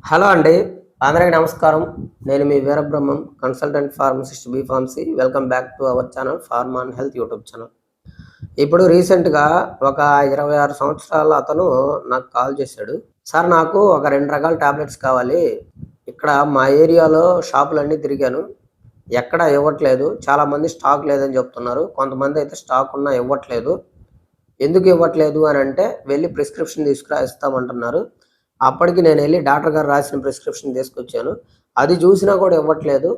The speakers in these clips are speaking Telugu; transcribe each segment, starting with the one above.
హలో అండి. అందరికీ నమస్కారం. నేను మీ Veerabrahmam, consultant pharmacist B pharmacy. Welcome back to our channel pharma and health YouTube channel. ఇప్పుడు రీసెంట్‌గా ఒక 26 సంవత్సరాల అతను నాకు కాల్ చేశాడు. సార్ నాకు ఒక 2 రకాల టాబ్లెట్స్ కావాలి. ఇక్కడ మా ఏరియాలో షాపులన్నీ తిరిగాను. ఎక్కడ ఇవ్వట్లేదు. చాలామంది స్టాక్ లేదని చెప్తున్నారు. కొంతమందయితే స్టాక్ ఉన్నా ఇవ్వట్లేదు. ఎందుకు ఇవ్వట్లేదు అనంటే వెళ్లి ప్రిస్క్రిప్షన్ తీసుకురా ఇస్తామంటున్నారు. అప్పటికి నేనెళ్లి డాక్టర్ గారు రాసిన ప్రిస్క్రిప్షన్ తీసుకొచ్చాను. అది చూసినా కూడా ఇవ్వట్లేదు.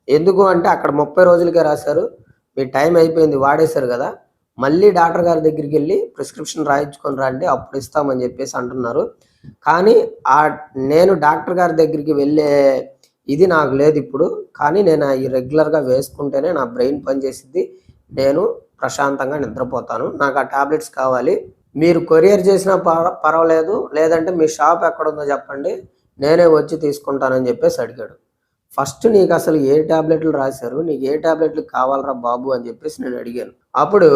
ఎందుకు అంటే అక్కడ 30 రోజులకే రాశారు. మీ టైం అయిపోయింది వాడేశారు గదా! మళ్ళీ డాక్టర్ గారి దగ్గరికెళ్లి ప్రిస్క్రిప్షన్ రాయించుకొని రండి అప్పుడు ఇస్తామని చెప్పేసి అంటున్నారు. కానీ నేను డాక్టర్ గారి దగ్గరికి వెళ్ళే ఇది నాకు లేదిప్పుడు. కానీ నేను అయి రెగ్యులర్‌గా వేసుకుంటేనే నా బ్రెయిన్ పనిచేసిద్ది. నేను ప్రశాంతంగా నిద్రపోతాను. నాకు ఆ టాబ్లెట్స్ కావాలి. మీరు కొరియర్ చేసినా పర్వాలేదు. లేదంటే మీ షాప్ ఎక్కడుందో చెప్పండి. నేనే వచ్చి తీసుకుంటానని చెప్పేసి అడిగాడు. ఫస్ట్ నీకసలు ఏ టాబ్లెట్లు రాశారు? నీకు ఏ టాబ్లెట్లు కావాలిరా బాబు అని చెప్పేసి నేను అడిగాను. అప్పుడు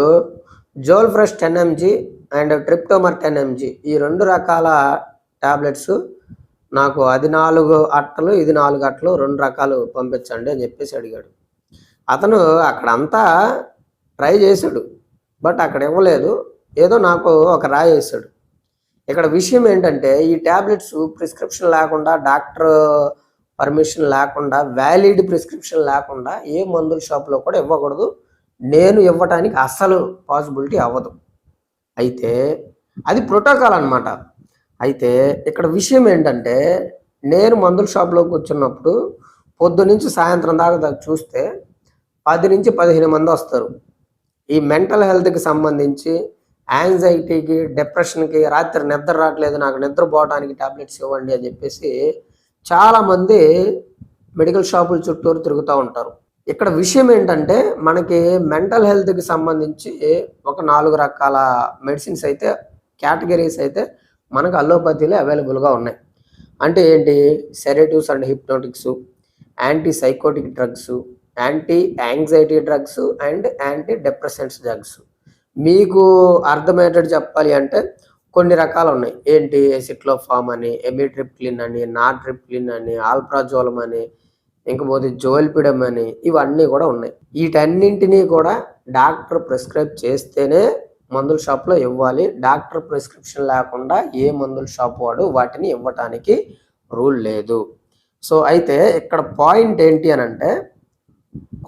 జోల్‌ఫ్రెష్ 10 ఎంజీ అండ్ ట్రిప్టోమర్ 10 ఎంజీ ఈ 2 రకాల టాబ్లెట్స్ నాకు అది 4 అట్టలు, ఇది 4 అట్టలు 2 రకాలు పంపించండి అని చెప్పేసి అడిగాడు. అతను అక్కడంతా ట్రై చేశాడు. బట్ అక్కడ ఇవ్వలేదు. ఏదో నాకు ఒక రాయేశాడు. ఇక్కడ విషయం ఏంటంటే ఈ టాబ్లెట్స్ ప్రిస్క్రిప్షన్ లేకుండా డాక్టర్ పర్మిషన్ లేకుండా వ్యాలిడ్ ప్రిస్క్రిప్షన్ లేకుండా ఏ మందుల షాప్‌లో కూడా ఇవ్వకూడదు. నేను ఇవ్వటానికి అస్సలు పాసిబిలిటీ అవ్వదు. అయితే అది ప్రోటోకాల్ అన్నమాట. అయితే ఇక్కడ విషయం ఏంటంటే నేను మందుల షాప్‌లో కూర్చున్నప్పుడు పొద్దున్నుంచి సాయంత్రం దాకా చూస్తే 10-15 మందొస్తారు. ఈ మెంటల్ హెల్త్‌కి సంబంధించి యాంగ్జైటీకి, డిప్రెషన్‌కి రాత్రి నిద్ర రావట్లేదు నాకు నిద్రపోవడానికి టాబ్లెట్స్ ఇవ్వండి అని చెప్పేసి చాలామంది మెడికల్ షాపుల చుట్టూరు తిరుగుతూ ఉంటారు. ఇక్కడ విషయం ఏంటంటే మనకి మెంటల్ హెల్త్‌కి సంబంధించి ఒక 4 రకాల మెడిసిన్స్ అయితే కేటగరీస్ అయితే మనకు అలోపతిలో అవైలబుల్‌గా ఉన్నాయి. అంటే ఏంటి? Sedatives and hypnotics, anti psychotic drugs, anti anxiety drugs and anti depressants drugs. మీకు అర్థమయ్యేటట్టు చెప్పాలి అంటే కొన్ని రకాలున్నాయి. ఏంటి? ఎసిక్లోఫామ్ అని, ఎమిట్రిప్టిలిన్ అని, నాట్రిప్టిలిన్ అని, ఆల్ప్రాజోలం అని, ఇంకపోతే జోల్పిడమ్ అని ఇవన్నీ కూడా ఉన్నాయి. వీటన్నింటినీ కూడా డాక్టర్ ప్రిస్క్రైబ్ చేస్తేనే మందుల షాప్‌లో ఇవ్వాలి. డాక్టర్ ప్రిస్క్రిప్షన్ లేకుండా ఏ మందుల షాప్ వాడు వాటిని ఇవ్వటానికి రూల్ లేదు. సో అయితే ఇక్కడ పాయింట్ ఏంటి అనంటే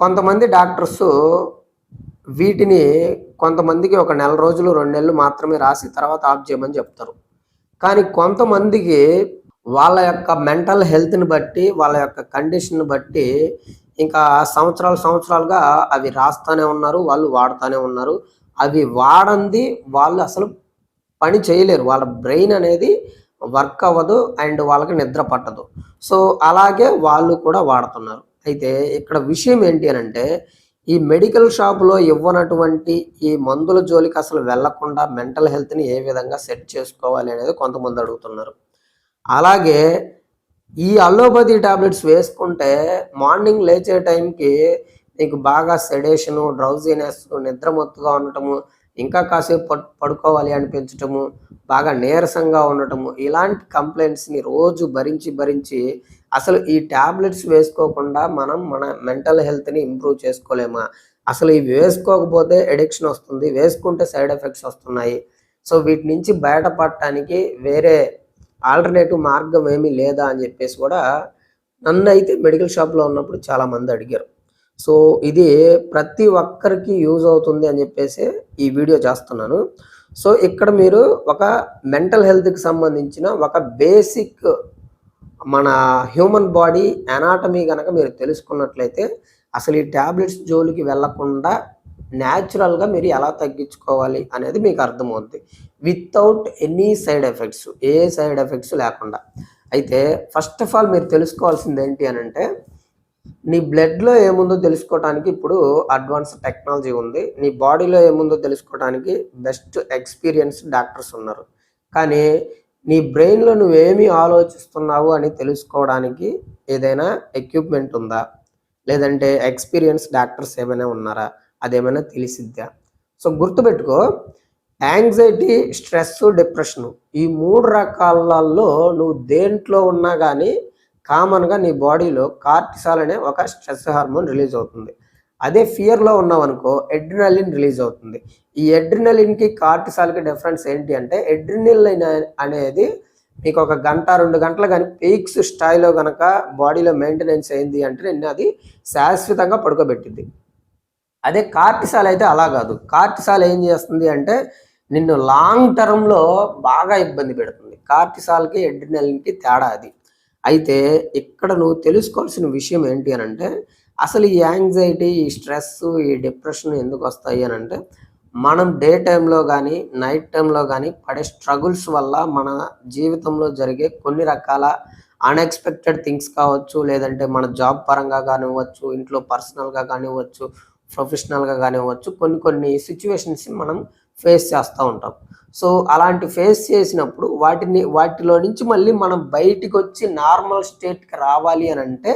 కొంతమంది డాక్టర్సు వీటిని కొంతమందికి ఒక నెల రోజులు 2 నెలలు మాత్రమే రాసి తర్వాత ఆఫ్ చేయమని చెప్తారు. కానీ కొంతమందికి వాళ్ళ యొక్క మెంటల్ హెల్త్‌ని బట్టి, వాళ్ళ యొక్క కండిషన్‌ని బట్టి ఇంకా సంవత్సరాలుగా అవి రాస్తానే ఉన్నారు. వాళ్ళు వాడతానే ఉన్నారు. అవి వాడంది వాళ్ళు అసలు పని చేయలేరు. వాళ్ళ బ్రెయిన్ అనేది వర్క్ అవ్వదు అండ్ వాళ్ళకి నిద్ర పట్టదు. సో అలాగే వాళ్ళు కూడా వాడుతున్నారు. అయితే ఇక్కడ విషయం ఏంటి అనంటే ఈ మెడికల్ షాప్‌లో ఇవ్వనటువంటి ఈ మందుల జోలికి అసలు వెళ్ళకుండా మెంటల్ హెల్త్‌ని ఏ విధంగా సెట్ చేసుకోవాలి అనేది కొంతమంది అడుగుతున్నారు. అలాగే ఈ అలోపతి టాబ్లెట్స్ వేసుకుంటే మార్నింగ్ లేచే టైంకి నీకు బాగా సెడేషను, డ్రౌజీనెస్, నిద్రమత్తుగా ఉండటము, ఇంకా కాసేపు పడుకోవాలి అనిపించటము, బాగా నీరసంగా ఉండటము, ఇలాంటి కంప్లెయింట్స్‌ని రోజు భరించి అసలు ఈ టాబ్లెట్స్ వేసుకోకుండా మనం మన మెంటల్ హెల్త్‌ని ఇంప్రూవ్ చేసుకోలేమా? అసలు ఇవి వేసుకోకపోతే అడిక్షన్ వస్తుంది. వేసుకుంటే సైడ్ ఎఫెక్ట్స్ వస్తున్నాయి. సో వీటి నుంచి బయటపడటానికి వేరే ఆల్టర్‌నేటివ్ మార్గం ఏమీ లేదా అని చెప్పేసి కూడా నన్నైతే మెడికల్ షాప్‌లో ఉన్నప్పుడు చాలామంది అడిగారు. సో ఇది ప్రతి ఒక్కరికి యూజ్ అవుతుంది అని చెప్పేసి ఈ వీడియో చేస్తున్నాను. సో ఇక్కడ మీరు ఒక మెంటల్ హెల్త్‌కి సంబంధించిన ఒక బేసిక్ మన హ్యూమన్ బాడీ అనాటమీ గనక మీరు తెలుసుకున్నట్లయితే అసలు ఈ టాబ్లెట్స్ జోలికి వెళ్ళకుండా న్యాచురల్‌గా మీరు ఎలా తగ్గించుకోవాలి అనేది మీకు అర్థమవుద్ది. Without any side effects. ఏ సైడ్ ఎఫెక్ట్స్ లేకుండా. అయితే ఫస్ట్ ఆఫ్ ఆల్ మీరు తెలుసుకోవాల్సింది ఏంటి అనంటే నీ బ్లడ్‌లో ఏముందో తెలుసుకోవటానికి ఇప్పుడు అడ్వాన్స్ టెక్నాలజీ ఉంది. నీ బాడీలో ఏముందో తెలుసుకోవటానికి బెస్ట్ ఎక్స్‌పీరియన్స్డ్ డాక్టర్స్ ఉన్నారు. కానీ నీ బ్రెయిన్‌లో నువ్వేమి ఆలోచిస్తున్నావు అని తెలుసుకోవడానికి ఏదైనా ఎక్విప్‌మెంట్ ఉందా? లేదంటే ఎక్స్‌పీరియన్స్ డాక్టర్స్ ఏమైనా ఉన్నారా? అదేమైనా తెలిసిద్దా? సో గుర్తుపెట్టుకో యాంగ్జైటీ, స్ట్రెస్, డిప్రెషన్ ఈ 3 రకాలలో నువ్వు దేంట్లో ఉన్నా కానీ కామన్గా నీ బాడీలో కార్టిసాల్ అనే ఒక స్ట్రెస్ హార్మోన్ రిలీజ్ అవుతుంది. అదే ఫియర్లో ఉన్నావనుకో ఎడ్రినలిన్ రిలీజ్ అవుతుంది. ఈ ఎడ్రినలిన్కి కార్టిసాల్కి డిఫరెన్స్ ఏంటి అంటే ఎడ్రినలిన్ అనేది మీకు ఒక గంట 2 గంటలు కానీ పీక్స్ స్థాయిలో కనుక బాడీలో మెయింటెనెన్స్ అయింది అంటే నిన్ను అది శాశ్వతంగా పడుకోబెట్టింది. అదే కార్టిసాల్ అయితే అలా కాదు. కార్టిసాల్ ఏం చేస్తుంది అంటే నిన్ను లాంగ్ టర్మ్లో బాగా ఇబ్బంది పెడుతుంది. కార్టిసాల్కి ఎడ్రినలిన్కి తేడా అది. అయితే ఇక్కడ నువ్వు తెలుసుకోవాల్సిన విషయం ఏంటి అని అంటే అసలు ఈ యాంగ్జైటీ, ఈ స్ట్రెస్, ఈ డిప్రెషన్ ఎందుకు వస్తాయి అని అంటే మనం డే టైంలో కానీ నైట్ టైంలో కానీ పడే స్ట్రగుల్స్ వల్ల మన జీవితంలో జరిగే కొన్ని రకాల అన్ఎక్స్పెక్టెడ్ థింగ్స్ కావచ్చు, లేదంటే మన జాబ్ పరంగా కానివ్వచ్చు, ఇంట్లో పర్సనల్గా కానివ్వచ్చు, ప్రొఫెషనల్గా కానివ్వచ్చు, కొన్ని సిచ్యువేషన్స్ మనం ఫేస్ చేస్తూ ఉంటాం. సో అలాంటి ఫేస్ చేసినప్పుడు వాటిలో నుంచి మళ్ళీ మనం బయటికి వచ్చి నార్మల్ స్టేట్కి రావాలి అని అంటే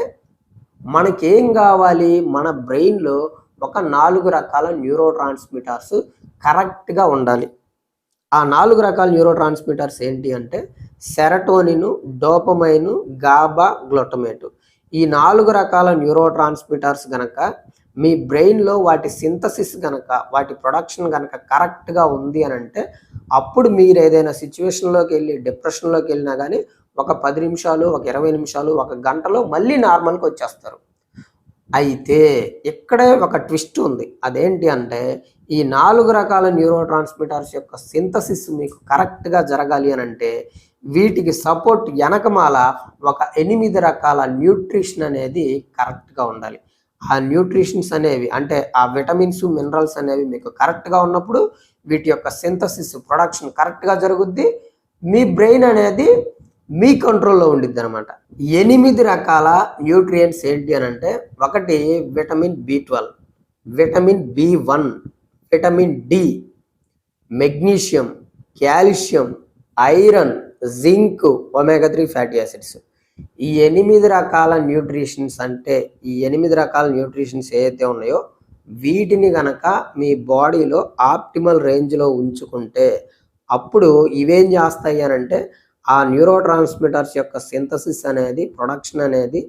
మనకేం కావాలి, మన బ్రెయిన్లో ఒక 4 రకాల న్యూరో ట్రాన్స్మిటర్స్ కరెక్ట్గా ఉండాలి. ఆ 4 రకాల న్యూరో ట్రాన్స్మిటర్స్ ఏంటి అంటే సెరటోనిన్, డోపమైన్, గాబా, గ్లూటమేట్. ఈ 4 రకాల న్యూరో ట్రాన్స్మిటర్స్ గనక మీ బ్రెయిన్లో వాటి సింథసిస్ గనక, వాటి ప్రొడక్షన్ గనక కరెక్ట్గా ఉంది అని అంటే అప్పుడు మీరు ఏదైనా సిచ్యువేషన్లోకి వెళ్ళి డిప్రెషన్లోకి వెళ్ళినా కానీ ఒక 10 నిమిషాలు, ఒక 20 నిమిషాలు, ఒక గంటలో మళ్ళీ నార్మల్కి వచ్చేస్తారు. అయితే ఇక్కడే ఒక ట్విస్ట్ ఉంది. అదేంటి అంటే ఈ 4 రకాల న్యూరో ట్రాన్స్మిటర్స్ యొక్క సింథసిస్ మీకు కరెక్ట్గా జరగాలి అని అంటే వీటికి సపోర్ట్ వెనకమాల ఒక 8 రకాల న్యూట్రిషన్ అనేది కరెక్ట్గా ఉండాలి. ఆ న్యూట్రిషన్స్ అనేవి అంటే ఆ విటమిన్స్, మినరల్స్ అనేవి మీకు కరెక్ట్గా ఉన్నప్పుడు వీటి యొక్క సింథసిస్, ప్రొడక్షన్ కరెక్ట్గా జరుగుద్ది. మీ బ్రెయిన్ అనేది మీ కంట్రోల్లో ఉండిద్ది అనమాట. 8 రకాల న్యూట్రియంట్స్ ఏంటి అని అంటే ఒకటి vitamin B12, vitamin B1, vitamin D, magnesium, calcium, iron, zinc, omega 3 fatty acids. ఈ 8 రకాల న్యూట్రిషన్స్ అంటే ఈ 8 రకాల న్యూట్రిషన్స్ ఏవైతే ఉన్నాయో వీటిని గనక మీ బాడీలో ఆప్టిమల్ రేంజ్లో ఉంచుకుంటే అప్పుడు ఇవేం చేస్తాయి అని అంటే ఆ న్యూరో ట్రాన్స్మిటర్స్ యొక్క సింథసిస్ అనేది, ప్రొడక్షన్ అనేది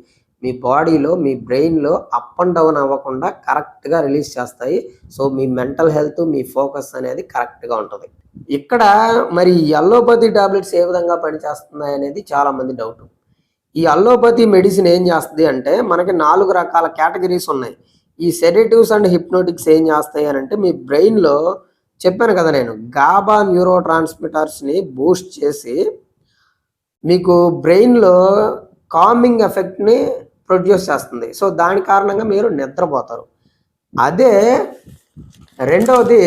మీ బాడీలో, మీ బ్రెయిన్లో అప్ అండ్ డౌన్ అవ్వకుండా కరెక్ట్గా రిలీజ్ చేస్తాయి. సో మీ మెంటల్ హెల్త్, మీ ఫోకస్ అనేది కరెక్ట్గా ఉంటుంది. ఇక్కడ మరి అల్లోపతి టాబ్లెట్స్ ఏ విధంగా పనిచేస్తున్నాయి అనేది చాలామంది డౌట్. ఈ అల్లోపతి మెడిసిన్ ఏం చేస్తుంది అంటే మనకి 4 రకాల కేటగిరీస్ ఉన్నాయి. ఈ సెడేటివ్స్ అండ్ హిప్నోటిక్స్ ఏం చేస్తాయి అని అంటే మీ బ్రెయిన్లో చెప్పాను కదా నేను, గాబా న్యూరో ట్రాన్స్మిటర్స్ని బూస్ట్ చేసి మీకు బ్రెయిన్లో కామింగ్ ఎఫెక్ట్ని ప్రొడ్యూస్ చేస్తుంది. సో దాని కారణంగా మీరు నిద్రపోతారు. అదే రెండవది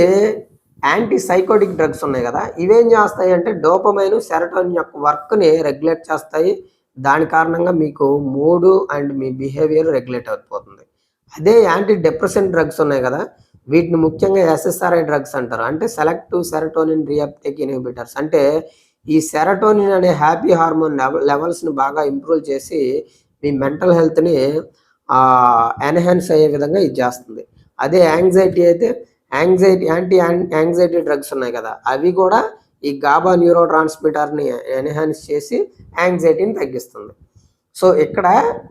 యాంటీ సైకోటిక్ డ్రగ్స్ ఉన్నాయి కదా, ఇవేం చేస్తాయి అంటే డోపమైన్, సెరటోనిన్ యొక్క వర్క్ని రెగ్యులేట్ చేస్తాయి. దాని కారణంగా మీకు mood and me behaviour regulate అయిపోతుంది. అదే యాంటీ డిప్రెషన్ డ్రగ్స్ ఉన్నాయి కదా, వీటిని ముఖ్యంగా SSRI డ్రగ్స్ అంటారు. అంటే సెలెక్టివ్ సెరటోనిన్ రీఅప్టేక్ ఇన్హిబిటర్స్. అంటే ఈ సెరటోనిన్ అనే హ్యాపీ హార్మోన్ లెవెల్స్ని బాగా ఇంప్రూవ్ చేసి మీ మెంటల్ హెల్త్ని ఎన్హాన్స్ అయ్యే విధంగా ఇది చేస్తుంది. అదే యాంగ్జైటీ అయితే యాంగ్జైటీ డ్రగ్స్ ఉన్నాయి కదా, అవి కూడా ఈ గాబా న్యూరో ట్రాన్స్మిటర్ని ఎన్హాన్స్ చేసి యాంగ్జైటీని తగ్గిస్తుంది. సో ఇక్కడ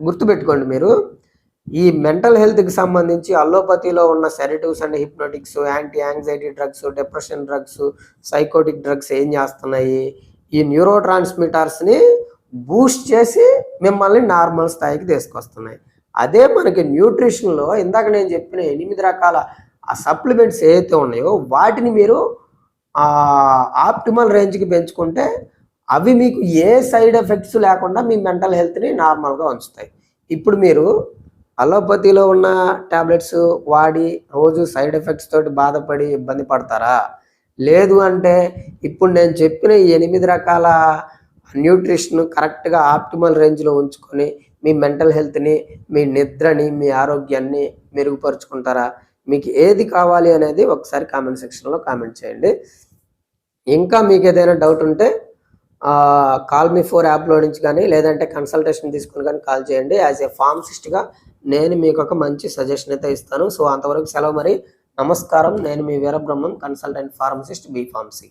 గుర్తుపెట్టుకోండి మీరు, ఈ మెంటల్ హెల్త్కి సంబంధించి అల్లోపతిలో ఉన్న sedatives and hypnotics, anti anxiety drugs, depression drugs, psychotic drugs ఏం చేస్తున్నాయి, ఈ న్యూరో ట్రాన్స్మిటర్స్ని బూస్ట్ చేసి మిమ్మల్ని నార్మల్ స్థాయికి తీసుకొస్తున్నాయి. అదే మనకి న్యూట్రిషన్లో ఇందాక నేను చెప్పిన 8 రకాల ఆ సప్లిమెంట్స్ ఏవైతే ఉన్నాయో వాటిని మీరు ఆప్టిమల్ రేంజ్కి పెంచుకుంటే అవి మీకు ఏ సైడ్ ఎఫెక్ట్స్ లేకుండా మీ మెంటల్ హెల్త్ని నార్మల్గా ఉంచుతాయి. ఇప్పుడు మీరు అలోపతిలో ఉన్న టాబ్లెట్స్ వాడి రోజు సైడ్ ఎఫెక్ట్స్ తోటి బాధపడి ఇబ్బంది పడతారా? లేదు అంటే ఇప్పుడు నేను చెప్పిన ఈ 8 రకాల న్యూట్రిషన్ కరెక్ట్గా ఆప్టిమల్ రేంజ్లో ఉంచుకొని మీ మెంటల్ హెల్త్ని, మీ నిద్రని, మీ ఆరోగ్యాన్ని మెరుగుపరుచుకుంటారా? మీకు ఏది కావాలి అనేది ఒకసారి కామెంట్ సెక్షన్లో కామెంట్ చేయండి. ఇంకా మీకు ఏదైనా డౌట్ ఉంటే కాల్ మీ 4 యాప్లో నుంచి కానీ లేదంటే కన్సల్టేషన్ తీసుకుని కానీ కాల్ చేయండి. యాజ్ ఏ ఫార్మసిస్ట్గా నేను మీకు ఒక మంచి సజెషన్ అయితే ఇస్తాను. సో అంతవరకు సెలవు మరి. నమస్కారం. నేను మీ Veerabrahmam, consultant pharmacist B pharmacy.